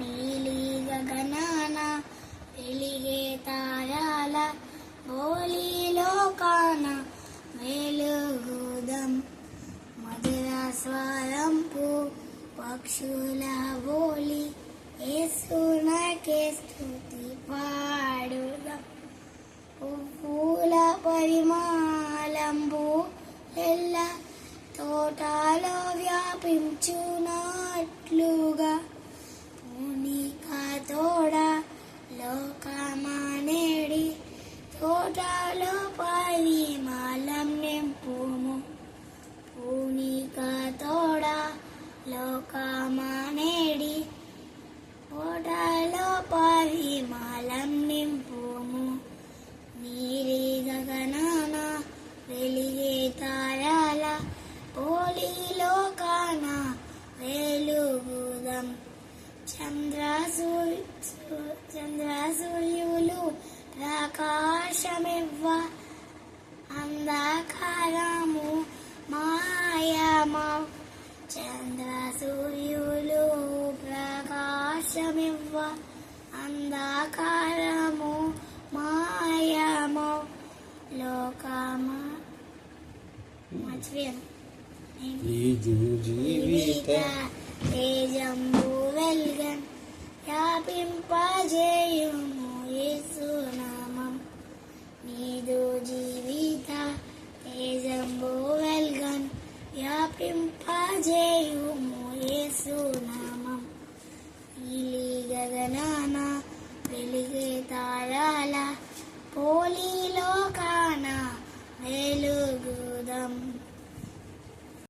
నీలి గగనాన వెలిగే తారాల బోలి లోకాన వెలుగుదం మధుర స్వరంపు పక్షుల బోలి యేసునకే స్తుతి పాడుదాం పూల పరిమళంబు ఎల్ల తోటలో వ్యాపించునట్లుగా పూనిక తోడ లోకమానేడి తోటలో పరిమళం నింపుము పూనిక తోడ లోకమానేడి తోటలో పరిమళం నింపుము నీలి గగనాన వెలిగే తారాల పోలి లోకాన వెలుగుదం చంద్ర సూర్యులు ప్రకాశమివ్వ అంధకారము మాయమౌ చంద్ర సూర్యులు ప్రకాశమివ్వ అంధకారము మాయమౌ లోకమా జీవిత తేజంబు వెల్గన్ వ్యాపింపజేయుము యేసునామం నీదు జీవిత తేజంబు వెల్గన్ వ్యాపింపజేయుము యేసునామం నీలి గగనాన వెలిగే తారాల పోలి లోకాన వెలుగుదం